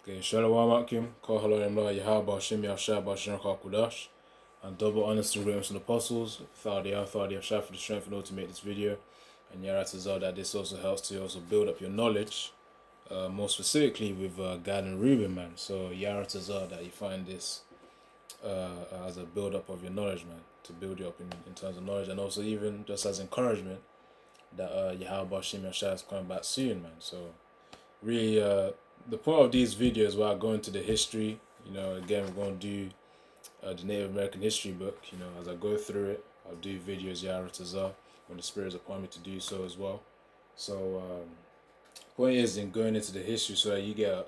Okay, Shalom Akim, Kohalom La Yahaba Shim Yashaba Shanka Kudash, and double honors to Reuben and apostles, Thadia Shah for the strength in order to make this video, and Yaratazar that this also helps to also build up your knowledge, more specifically with Gad and Reuben, man. So Yaratazar that you find this as a build up of your knowledge, man, to build you up in terms of knowledge, and also even just as encouragement that Yahaba Shim Yashah is coming back soon, man. So really, the point of these videos where I go into the history, again, we're going to do the Native American history book. As I go through it, I'll do videos, Yaratazar, when the Spirit is upon me to do so as well. So, point is in going into the history so that you get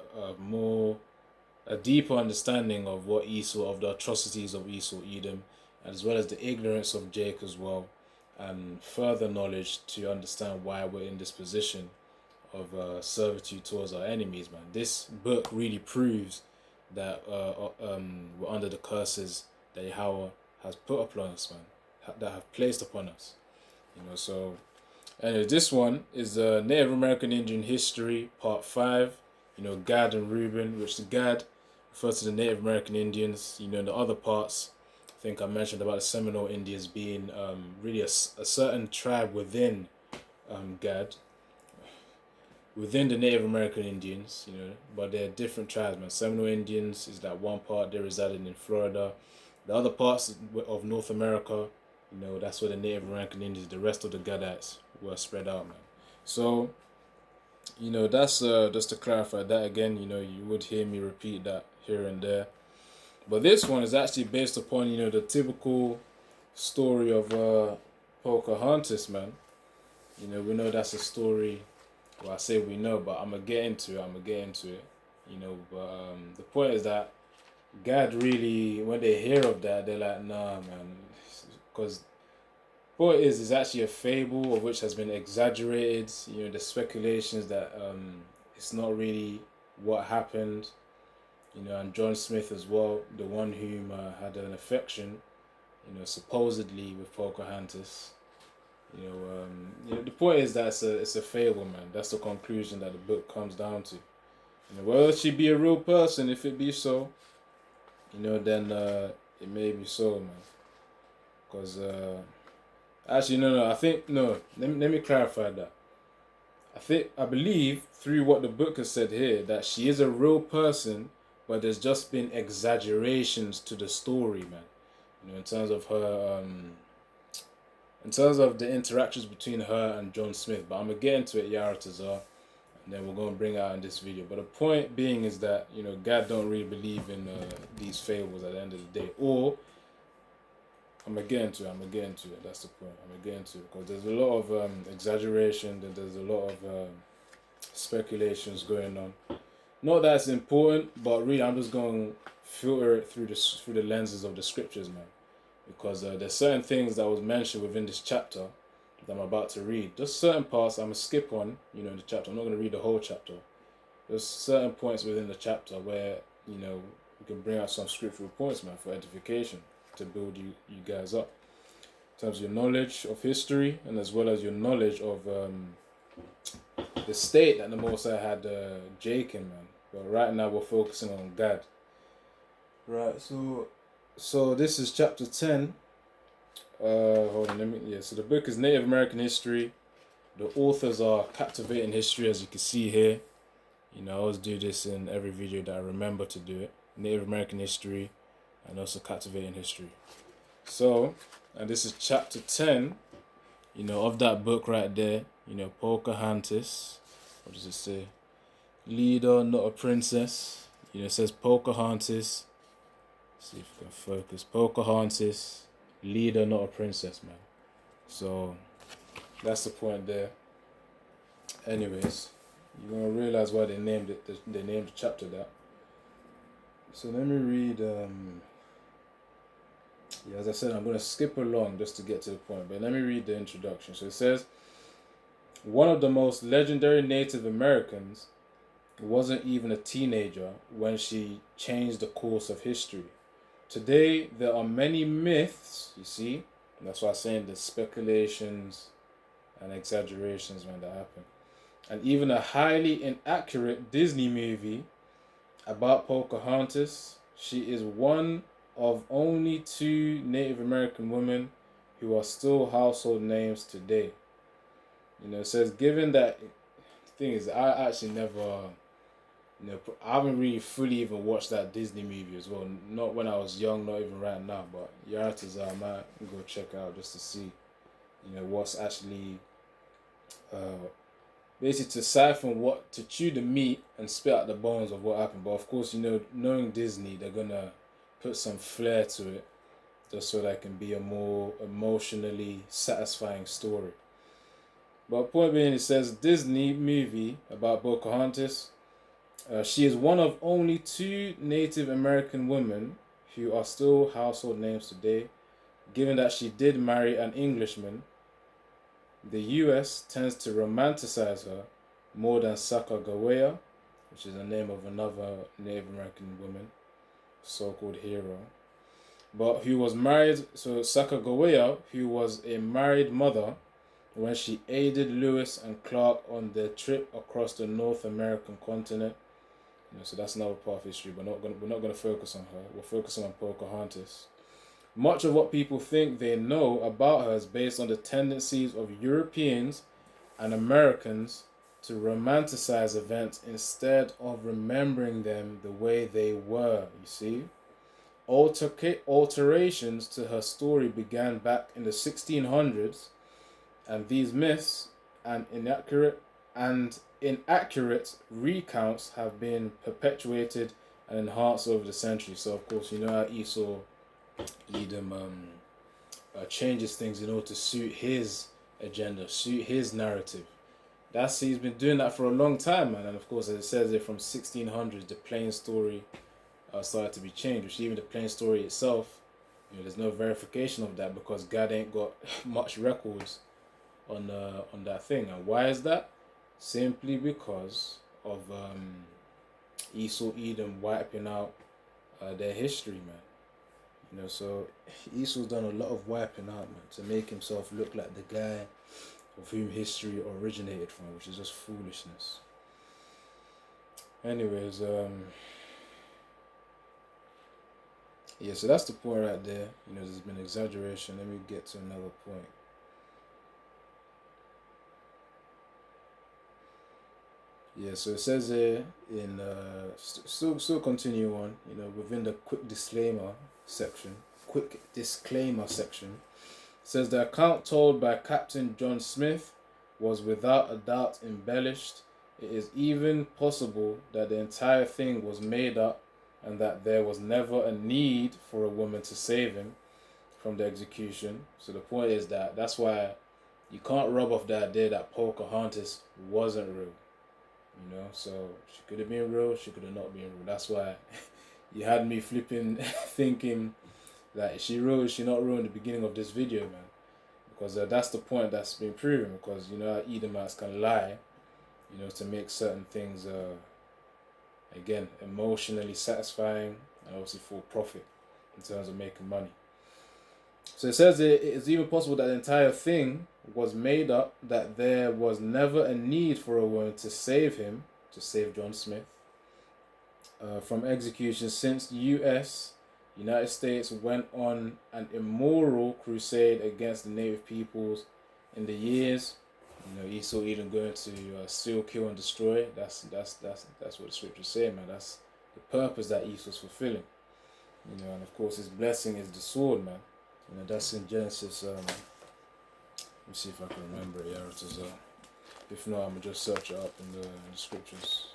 a deeper understanding of what Esau, of the atrocities of Esau, Edom, as well as the ignorance of Jake as well, and further knowledge to understand why we're in this position of servitude towards our enemies, man. This book really proves that we're under the curses that Yahweh has put upon us, man, that have placed upon us. So anyway, this one is Native American Indian History, Part 5, Gad and Reuben, which the Gad refers to the Native American Indians. In the other parts, I think I mentioned about the Seminole Indians being really a certain tribe within Gad, within the Native American Indians, but they're different tribes, man. Seminole Indians is that one part, they resided in Florida. The other parts of North America, that's where the Native American Indians, the rest of the Gadites were spread out, man. So, that's just to clarify that again, you would hear me repeat that here and there. But this one is actually based upon, the typical story of Pocahontas, man. We know that's a story. Well, I say we know, but I'm going to get into it. But the point is that Gad really, when they hear of that, they're like, nah, man. Because what it is actually a fable of which has been exaggerated. The speculations that it's not really what happened. And John Smith as well, the one whom had an affection, supposedly with Pocahontas. The point is that it's a fable, man. That's the conclusion that the book comes down to. Will she be a real person? If it be so, then it may be so, man. Because actually, no. I think no. Let me clarify that. I believe through what the book has said here that she is a real person, but there's just been exaggerations to the story, man. In terms of her. In terms of the interactions between her and John Smith, but I'm going to get into it, Yaratazar, and then we're going to bring it out in this video. But the point being is that, God don't really believe in these fables at the end of the day. Or, I'm going to get into it, that's the point. I'm going to get into it, because there's a lot of exaggeration, there's a lot of speculations going on. Not that it's important, but really I'm just going to filter it through the lenses of the scriptures, man. Because there's certain things that was mentioned within this chapter that I'm about to read. Just certain parts I'm going to skip on, in the chapter. I'm not going to read the whole chapter. There's certain points within the chapter where, we can bring out some scriptural points, man, for edification, to build you guys up. In terms of your knowledge of history, and as well as your knowledge of the state that the Most High had Jake in, man. But right now we're focusing on Gad. Right, so this is chapter 10. Hold on, so the book is Native American History. The authors are Captivating History, as you can see here. I always do this in every video that I remember to do it. Native American History and also Captivating History. So, and this is chapter 10, of that book right there. Pocahontas. What does it say? Leader, not a princess. It says Pocahontas. See if we can focus. Pocahontas, leader, not a princess, man. So that's the point there. Anyways, you're gonna realize why they named it. They named the chapter that. So let me read. As I said, I'm gonna skip along just to get to the point. But let me read the introduction. So it says, one of the most legendary Native Americans wasn't even a teenager when she changed the course of history. Today, there are many myths, you see. And that's why I'm saying the speculations and exaggerations, man, that happen. And even a highly inaccurate Disney movie About Pocahontas, she is one of only two Native American women who are still household names today. It says, given that, the thing is, I actually never, I haven't really fully even watched that Disney movie as well. Not when I was young, not even right now. But I might go check out just to see, what's actually, uh, basically to siphon to chew the meat and spit out the bones of what happened. But of course, knowing Disney, they're gonna put some flair to it just so that it can be a more emotionally satisfying story. But point being, it says Disney movie about Pocahontas. She is one of only two Native American women who are still household names today. Given that she did marry an Englishman, the US tends to romanticize her more than Sacagawea, which is the name of another Native American woman, so-called hero. But who was married, so Sacagawea, who was a married mother when she aided Lewis and Clark on their trip across the North American continent. So that's another part of history, but we're not gonna focus on her. We're focusing on Pocahontas. Much of what people think they know about her is based on the tendencies of Europeans and Americans to romanticize events instead of remembering them the way they were, you see. Alterations to her story began back in the 1600s, and these myths and inaccurate recounts have been perpetuated and enhanced over the centuries. So of course, how Esau Edom changes things in order to suit his agenda, suit his narrative. He's been doing that for a long time, man. And of course, as it says there, from 1600s, the plain story started to be changed. Which even the plain story itself, there's no verification of that because God ain't got much records on that thing. And why is that? Simply because of Esau Edom wiping out their history, man. So Esau's done a lot of wiping out, man, to make himself look like the guy of whom history originated from, which is just foolishness. Anyways, yeah, so that's the point right there. There's been exaggeration. Let me get to another point. Yeah, so it says here in still continue on, within the quick disclaimer section, says the account told by Captain John Smith was without a doubt embellished. It is even possible that the entire thing was made up and that there was never a need for a woman to save him from the execution. So the point is that's why you can't rub off the idea that Pocahontas wasn't real. So she could have been real, she could have not been real. That's why you had me flipping thinking that is she real, is she not real in the beginning of this video, man. Because that's the point that's been proven. Because Edomites can lie, to make certain things again emotionally satisfying and obviously for profit in terms of making money. So it says it is even possible that the entire thing was made up, that there was never a need for a woman to save John Smith from execution, since the United States went on an immoral crusade against the native peoples in the years. Esau Edom going to steal, kill, and destroy. That's what the scriptures say, man. That's the purpose that Esau's fulfilling. And of course his blessing is the sword, man. That's in Genesis. Let me see if I can remember it. Yeah, it is, if not, I'm gonna just search it up in the scriptures.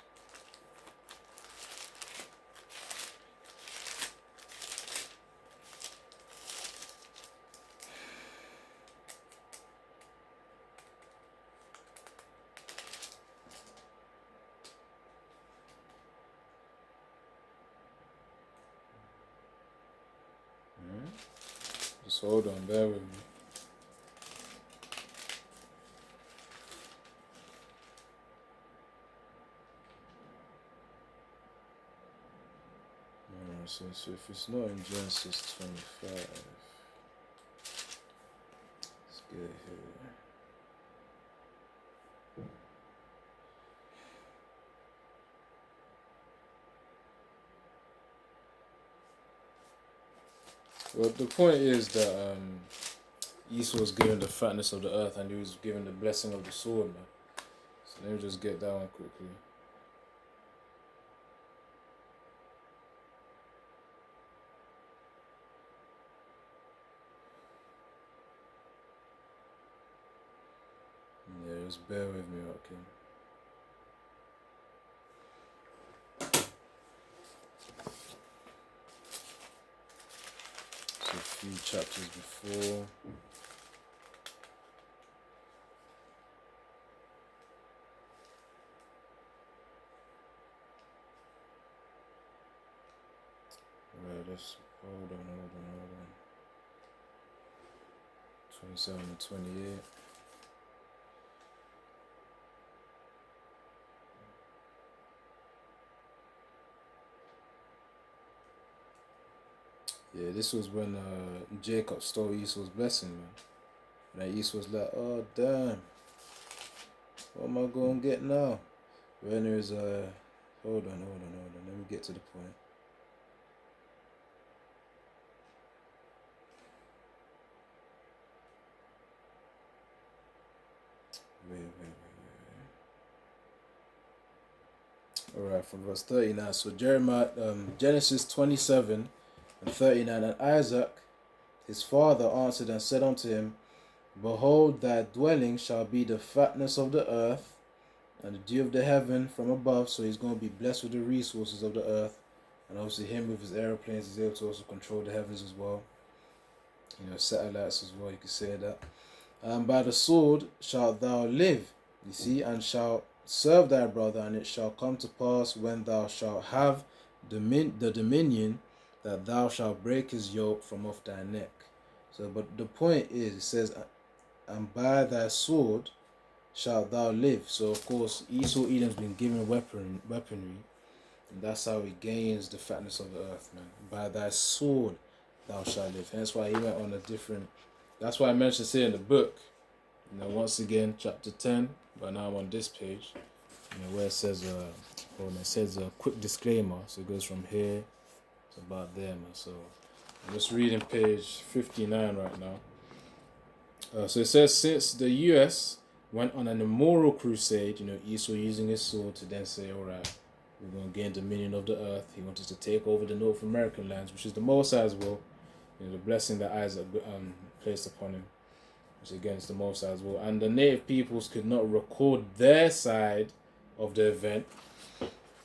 Just hold on, bear with me. So if it's not in Genesis 25, let's get it here. Well, the point is that Esau was given the fatness of the earth, and he was given the blessing of the sword, man. So let me just get that one quickly. Yeah, just bear with me, okay. So a few chapters before. Right, let's hold on. 27 and 28. Yeah, this was when Jacob stole Esau's blessing, man. And Esau was like, oh damn, what am I gonna get now? When there's hold on, let me get to the point. Wait. Alright, from verse 39. So Jeremiah, Genesis 27 and 39. And Isaac, his father, answered and said unto him, behold, thy dwelling shall be the fatness of the earth, and the dew of the heaven from above. So he's going to be blessed with the resources of the earth. And obviously him with his airplanes is able to also control the heavens as well. You know, satellites as well, you could say that. And by the sword shalt thou live, you see, and shalt serve thy brother, and it shall come to pass when thou shalt have the dominion, that thou shalt break his yoke from off thy neck. So, but the point is, it says, and by thy sword shalt thou live. So, of course, Esau Edom's been given weaponry, and that's how he gains the fatness of the earth, man. By thy sword thou shalt live. Hence why he went on a different. That's why I mentioned here in the book. You know, once again, chapter 10, but now I'm on this page, you know, where it says, it says a quick disclaimer. So it goes from here to about there, man. So I'm just reading page 59 right now. So it says, since the US went on an immoral crusade, you know, Esau using his sword to then say, all right, we're going to gain dominion of the earth. He wanted to take over the North American lands, which is the Most High's will, you know, the blessing that Isaac placed upon him, which against the Most High as well. And the native peoples could not record their side of the event.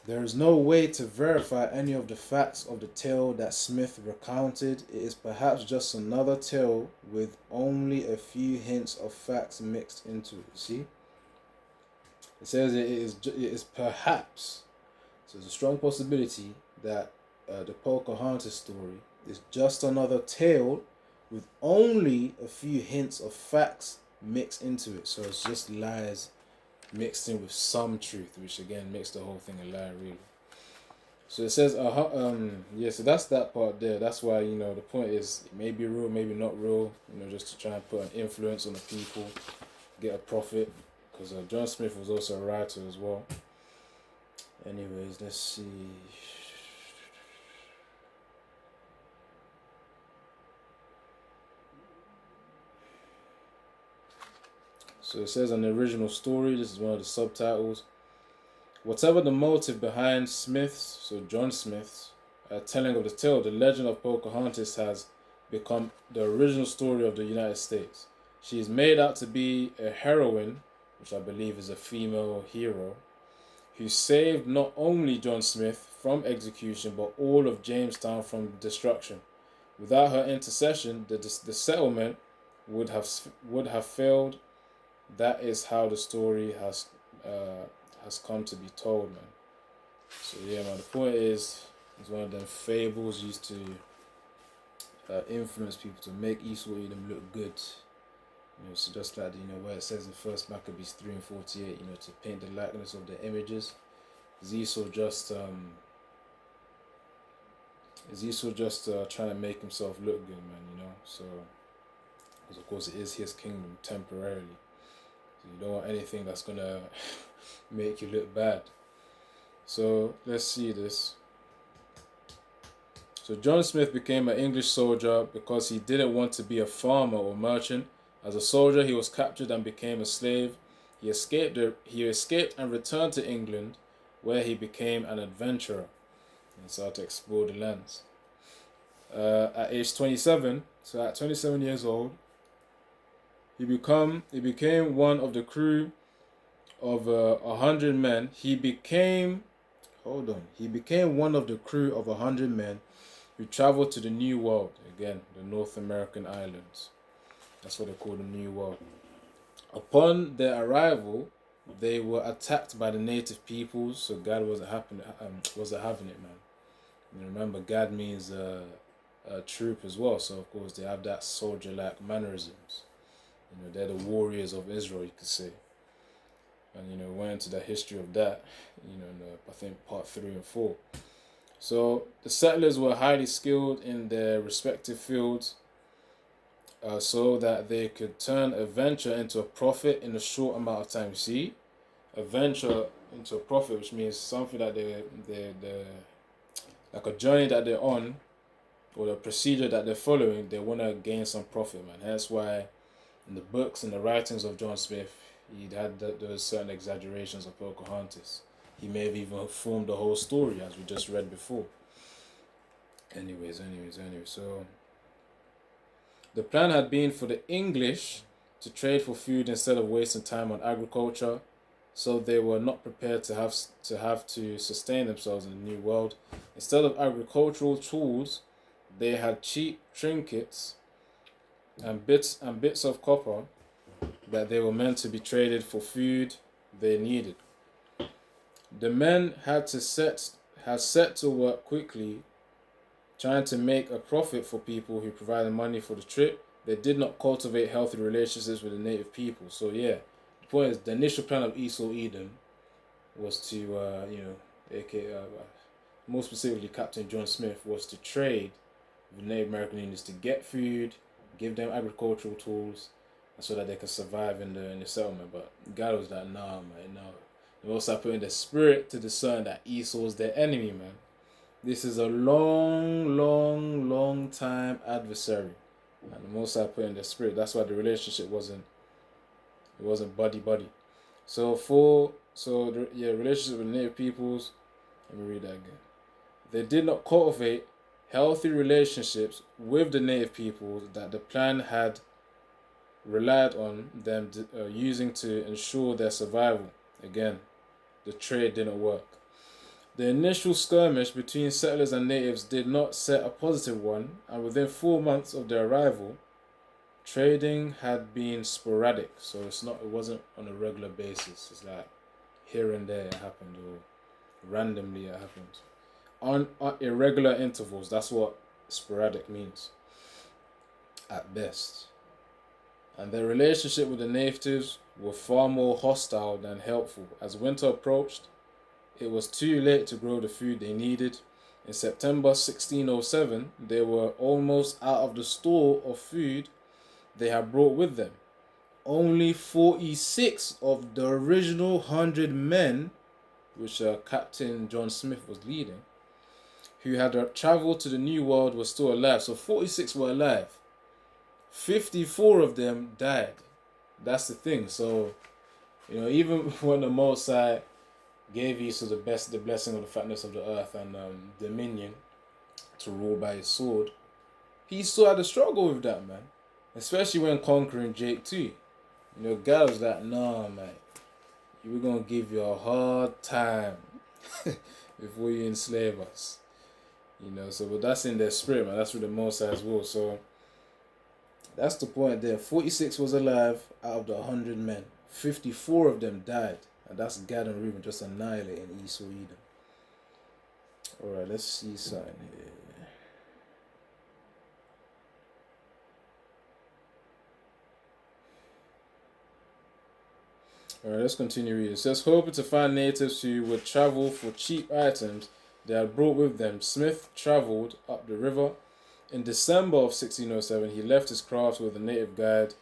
There is no way to verify any of the facts of the tale that Smith recounted. It is perhaps just another tale with only a few hints of facts mixed into it. See? It says it is perhaps. So there's a strong possibility that the Pocahontas story is just another tale with only a few hints of facts mixed into it. So it's just lies mixed in with some truth, which again makes the whole thing a lie, really. So it says, yeah, so that's that part there. That's why, you know, the point is it may be real, maybe not real, you know, just to try and put an influence on the people, get a profit, because John Smith was also a writer as well. Anyways, let's see. So it says on the original story, this is one of the subtitles. Whatever the motive behind Smith's, so John Smith's, telling of the tale, the legend of Pocahontas has become the original story of the United States. She is made out to be a heroine, which I believe is a female hero, who saved not only John Smith from execution, but all of Jamestown from destruction. Without her intercession, the settlement would have failed. That is how the story has come to be told, man. So yeah, man. The point is, it's one of them fables used to influence people to make Esau Edom look good. You know, so just like, you know, where it says in First Maccabees 3 and 48, you know, to paint the likeness of the images. Is Esau just trying to make himself look good, man? You know, so because of course it is his kingdom temporarily. So you don't want anything that's gonna make you look bad. So let's see this. So John Smith became an English soldier because he didn't want to be a farmer or merchant. As a soldier, he was captured and became a slave. He escaped and returned to England, where he became an adventurer and started to explore the lands. At age 27, so at 27 years old, he became one of the crew of 100 men. He became one of the crew of 100 men who traveled to the New World, again, the North American islands. That's what they call the New World. Upon their arrival, they were attacked by the native peoples, so God wasn't having it, man. You remember, God means a troop as well, so of course they have that soldier-like mannerisms. They're the warriors of Israel, you could say. And went into the history of that, in I think part 3 and 4. So the settlers were highly skilled in their respective fields, so that they could turn a venture into a profit in a short amount of time. You see, a venture into a profit, which means something that they like a journey that they're on, or the procedure that they're following, they want to gain some profit, man. That's why in the books and the writings of John Smith, he had those certain exaggerations of Pocahontas. He may have even formed the whole story, as we just read before. Anyways, so the plan had been for the English to trade for food instead of wasting time on agriculture, so they were not prepared to have to sustain themselves in the New World. Instead of agricultural tools, they had cheap trinkets and bits of copper that they were meant to be traded for food they needed. The men had set to work quickly, trying to make a profit for people who provided money for the trip. They did not cultivate healthy relationships with the native people. So yeah, the point is, the initial plan of Esau Edom was to, more specifically Captain John Smith, was to trade with Native American Indians to get food, give them agricultural tools, so that they could survive in the settlement. But God was like, nah, man, no. They also put in the spirit to discern that Esau was their enemy, man. This is a long time adversary. And the Most High put in the spirit. That's why the relationship wasn't buddy. So the relationship with native peoples, let me read that again. They did not cultivate healthy relationships with the native peoples that the plan had relied on them using to ensure their survival. Again, the trade didn't work. The initial skirmish between settlers and natives did not set a positive one, and within 4 months of their arrival, trading had been sporadic. So it wasn't on a regular basis. It's like here and there it happened, or randomly it happened. On irregular intervals, that's what sporadic means, at best. And their relationship with the natives were far more hostile than helpful. As winter approached, it was too late to grow the food they needed. In September 1607, they were almost out of the store of food they had brought with them. Only 46 of the original 100 men, which Captain John Smith was leading, who had traveled to the New World, were still alive. So 46 were alive. 54 of them died. That's the thing. So, even when the Most High gave Esau the blessing of the fatness of the earth and dominion to rule by his sword, he still had a struggle with that, man. Especially when conquering Jake too. God was like, nah, man, we're going to give you a hard time before you enslave us. But that's in their spirit, man. That's with the Most High's will. So that's the point there. 46 was alive out of the 100 men. 54 of them died. And that's Gad and Reuben just annihilating Esau Edom. Alright, let's see something here. Alright, let's continue reading. It says, hoping to find natives who would travel for cheap items they had brought with them, Smith travelled up the river. In December of 1607, he left his craft with a native guide.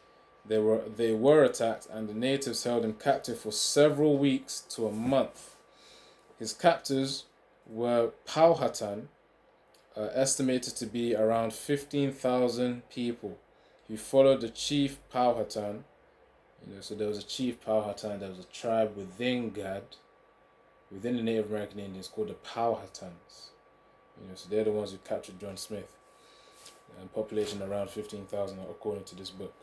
They were attacked, and the natives held him captive for several weeks to a month. His captors were Powhatan estimated to be around 15,000 people who followed the chief Powhatan. So there was a chief Powhatan, there was a tribe within Gad, within the Native American Indians called the Powhatans. So they're the ones who captured John Smith. And population around 15,000 according to this book.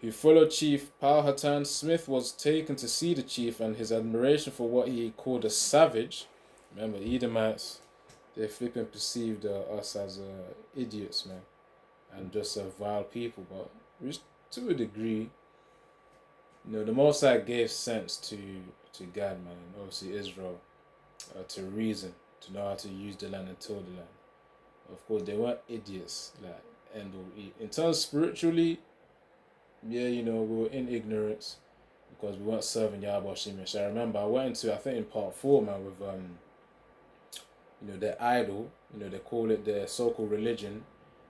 Who followed Chief Powhatan. Smith was taken to see the chief, and his admiration for what he called a savage. Remember, Edomites, they flipping perceived us as idiots, man, and just vile people. But to a degree, the Most High gave sense to God, man, and obviously Israel, to reason, to know how to use the land and till the land. Of course, they weren't idiots, like end all. In terms spiritually, yeah, we were in ignorance because we weren't serving Yahweh Shemish. I remember I went into, I think in part 4, man, with their idol. They call it their so-called religion.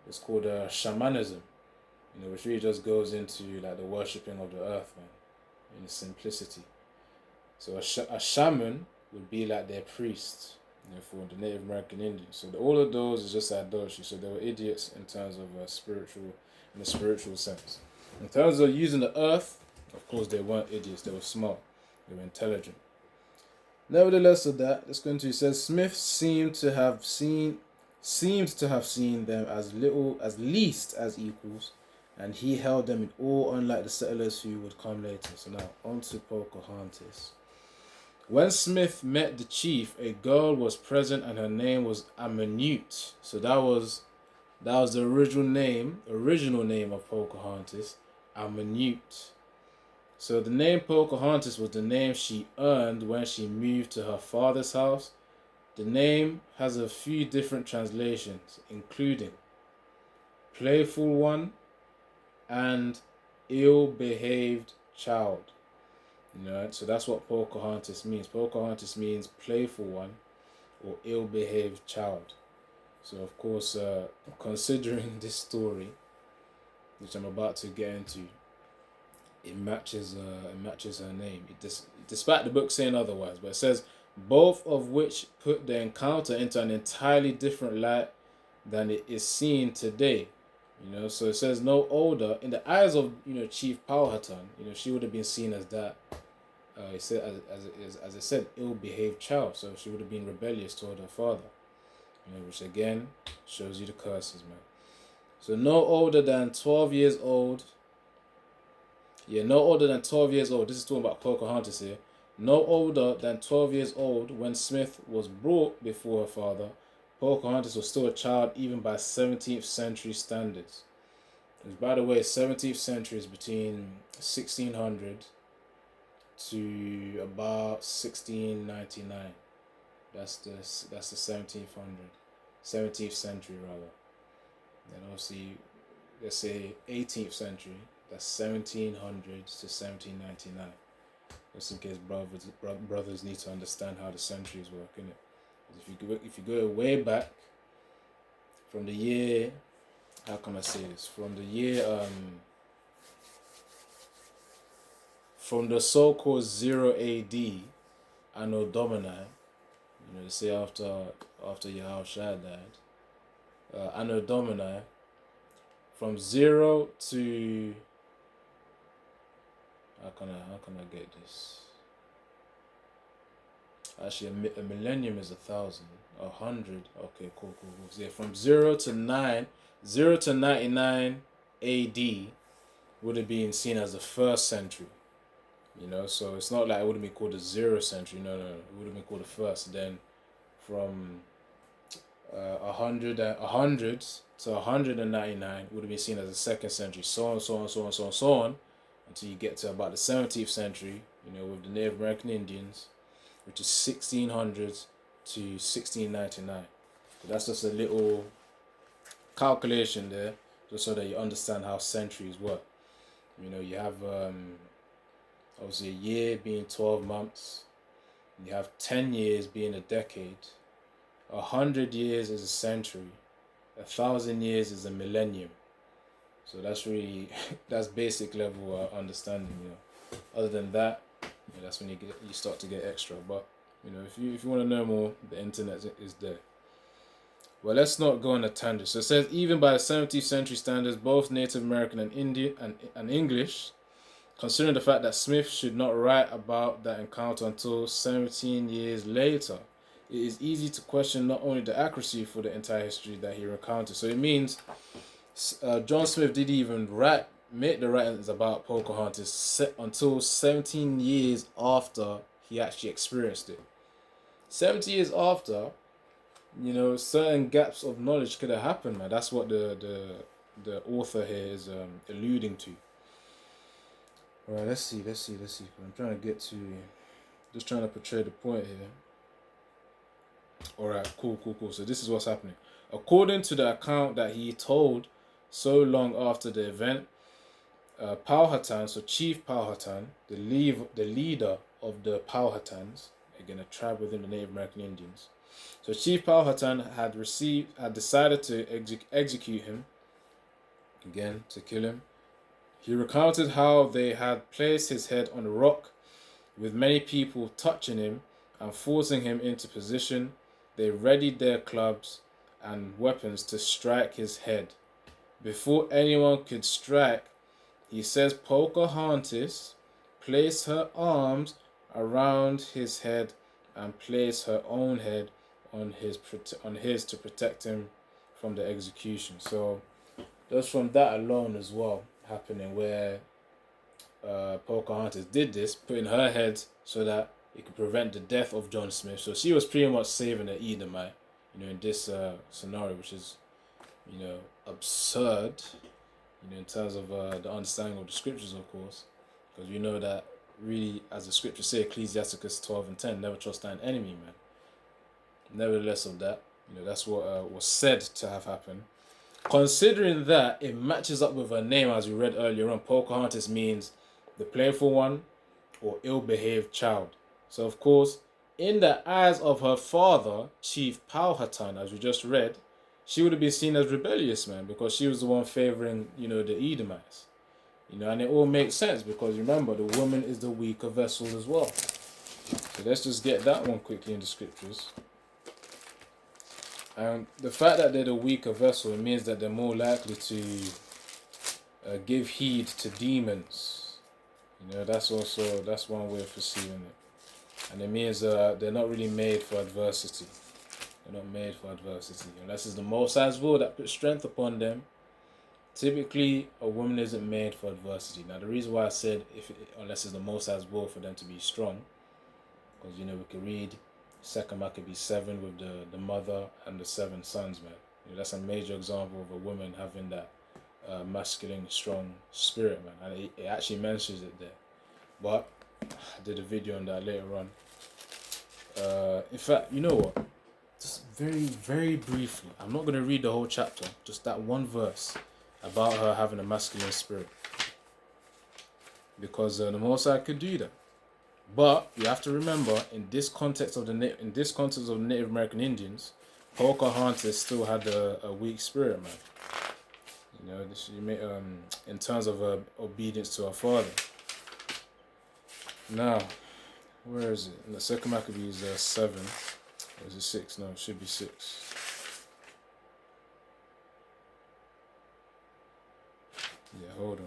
It's called shamanism. Which really just goes into like the worshipping of the earth, man, in its simplicity. So a shaman would be like their priest, for the Native American Indians. So all of those is just idolatry. So they were idiots in terms of in the spiritual sense. In terms of using the earth, of course they weren't idiots. They were smart. They were intelligent. Nevertheless, of that, let's go into. It says Smith seemed to have seen them as least as equals, and he held them in awe, unlike the settlers who would come later. So now on to Pocahontas. When Smith met the chief, a girl was present, and her name was Amanute. So that was the original name of Pocahontas, Amanute. So the name Pocahontas was the name she earned when she moved to her father's house. The name has a few different translations, including playful one and ill-behaved child. So that's what Pocahontas means. Pocahontas means playful one or ill-behaved child. So of course, considering this story, which I'm about to get into, it matches her name. Despite the book saying otherwise, but it says both of which put the encounter into an entirely different light than it is seen today. So it says no older in the eyes of Chief Powhatan. She would have been seen as that. It said as I said, ill-behaved child. So she would have been rebellious toward her father. Which again shows you the curses, man. So no older than 12 years old. Yeah, no older than 12 years old. This is talking about Pocahontas here. No older than 12 years old when Smith was brought before her father. Pocahontas was still a child even by 17th century standards. And by the way, 17th century is between 1600 to about 1699. That's the 17th century rather. And obviously, let's say 18th century. That's 1700 to 1799. Just in case brothers need to understand how the centuries work, innit? If you go way back from the year, how can I say this? From the year from the so-called 0 AD, Anno Domini, they say after Yahushua died, Anno Domini, from 0 to how can I get this? Actually, a millennium is 1,000, 100. Okay, cool. So yeah, from 0 to 99 AD would have been seen as the first century. So it's not like it would have been called the 0th century. No, it would have been called the first. Then from 100 to 199 would have been seen as the second century. So on, until you get to about the 17th century. With the Native American Indians, which is 1600s to 1699. So that's just a little calculation there, just so that you understand how centuries work. You have obviously a year being 12 months. You have 10 years being a decade. 100 years is a century. 1,000 years is a millennium. So that's basic level understanding. Other than that, that's when you start to get extra. But if you want to know more, the internet is there. Well, let's not go on a tangent. So it says, even by the 17th century standards, both Native American and Indian and English, considering the fact that Smith should not write about that encounter until 17 years later, it is easy to question not only the accuracy for the entire history that he recounted. So it means John Smith didn't even make the writings about Pocahontas until 17 years after he actually experienced it. 70 years after, certain gaps of knowledge could have happened, man. That's what the author here is alluding to. All right, let's see. I'm trying to just trying to portray the point here. All right, cool. So this is what's happening. According to the account that he told so long after the event, Powhatan, so Chief Powhatan, the leader of the Powhatans, again a tribe within the Native American Indians. So Chief Powhatan had decided to execute him, again to kill him. He recounted how they had placed his head on a rock, with many people touching him and forcing him into position. They readied their clubs and weapons to strike his head. Before anyone could strike, he says Pocahontas placed her arms around his head and placed her own head on his to protect him from the execution. So just from that alone as well happening, where Pocahontas did this, putting her head so that it could prevent the death of John Smith. So she was pretty much saving the Edomite, in this scenario, which is, absurd, in terms of the understanding of the scriptures, of course, because we know that really, as the scriptures say, Ecclesiasticus 12:10, never trust thine enemy, man. Nevertheless of that, that's what was said to have happened. Considering that it matches up with her name, as we read earlier on, Pocahontas means the playful one or ill-behaved child. So of course, in the eyes of her father, Chief Powhatan, as we just read, she would have been seen as rebellious, man, because she was the one favoring, the Edomites. And it all makes sense because remember, the woman is the weaker vessel as well. So let's just get that one quickly in the scriptures. And the fact that they're the weaker vessel, it means that they're more likely to give heed to demons. That's one way of perceiving it. And it means they're not really made for adversity. They're not made for adversity. Unless it's the Most High's will that puts strength upon them. Typically, a woman isn't made for adversity. Now, the reason why I said unless it's the Most High's will for them to be strong, because we can read 2 Maccabees 7 with the mother and the 7 sons, man. That's a major example of a woman having that masculine, strong spirit, man. And it actually mentions it there. But I did a video on that later on. In fact, you know what? Just very, very briefly, I'm not going to read the whole chapter, just that one verse about her having a masculine spirit. Because the Most High could do that. But you have to remember, in this context of the Native American Indians, Pocahontas still had a weak spirit, man. In terms of obedience to her father. Now, where is it? In the 2 Maccabees 7. Or is it 6? No, it should be 6. Yeah, hold on.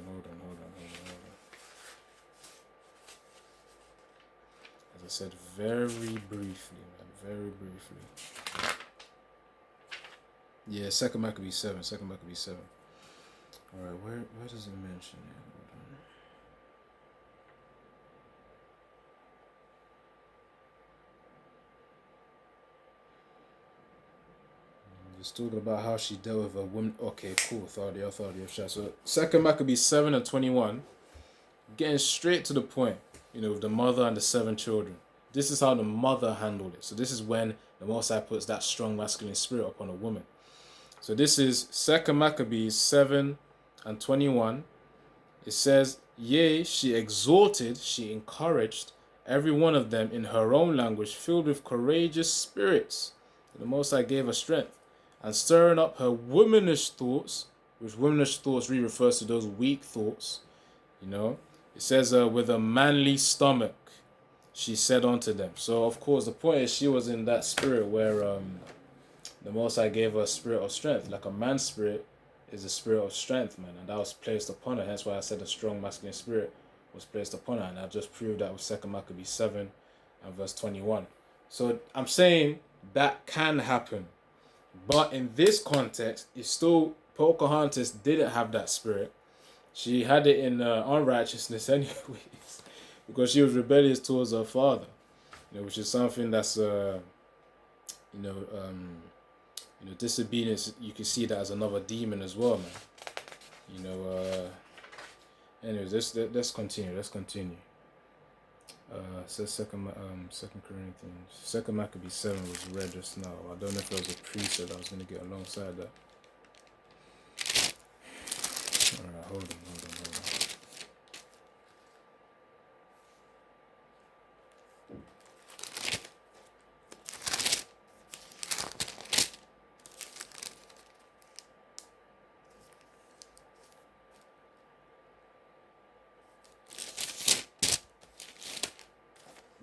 As I said, very briefly, man. Very briefly. Yeah, 2 Maccabees 7. Alright, where does it mention it? It's talking about how she dealt with a woman. Okay, cool. Authority of Shah. So 2 Maccabees 7 and 21, getting straight to the point, with the mother and the 7 children. This is how the mother handled it. So this is when the Most High puts that strong masculine spirit upon a woman. So this is 2 Maccabees 7 and 21. It says, yea, she exhorted, she encouraged every one of them in her own language, filled with courageous spirits. The Most High gave her strength. And stirring up her womanish thoughts, which womanish thoughts really refers to those weak thoughts, It says, with a manly stomach, she said unto them. So, of course, the point is she was in that spirit where The Most High gave her a spirit of strength. Like a man's spirit is a spirit of strength, man, and that was placed upon her. Hence why I said a strong masculine spirit was placed upon her, and I just proved that with 2 Maccabees 7 and verse 21. So I'm saying that can happen, but in this context, it's still Pocahontas didn't have that spirit. She had it in unrighteousness anyways, because she was rebellious towards her father, which is something that's disobedience. You can see that as another demon as well, man. Anyways, let's continue. So Second Corinthians, 2 Maccabees 7 was read just now. I don't know if there was a precept I was going to get alongside that. All right, hold on.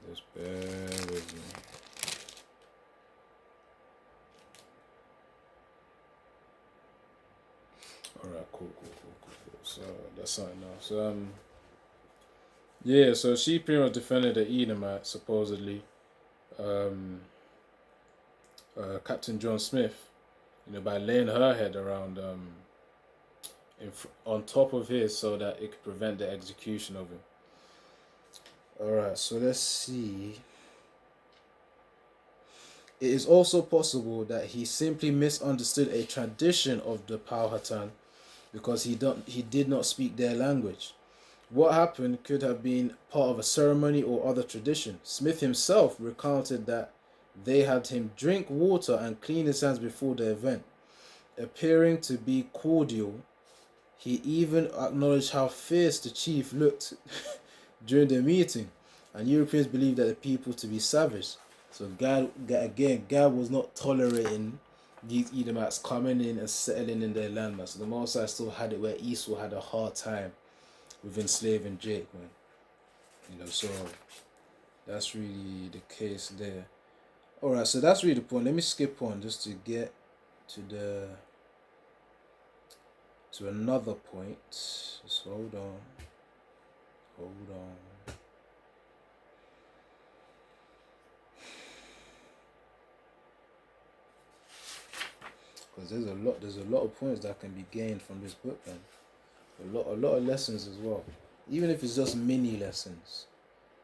Just bear with me. Alright, cool. So that's something else. So she pretty much defended the Edomite, supposedly. Captain John Smith, by laying her head around on top of his so that it could prevent the execution of him. Alright, so let's see. It is also possible that he simply misunderstood a tradition of the Powhatan because he did not speak their language. What happened could have been part of a ceremony or other tradition. Smith himself recounted that they had him drink water and clean his hands before the event. Appearing to be cordial, he even acknowledged how fierce the chief looked during the meeting, and Europeans believed that the people to be savage. So God was not tolerating these Edomites coming in and settling in their land, man. So the Most High still had it where Esau had a hard time with enslaving Jake, man. So that's really the case there. Alright, so that's really the point. Let me skip on just to get to another point. Just hold on. Because there's a lot of points that can be gained from this book, man. A lot of lessons as well. Even if it's just mini lessons.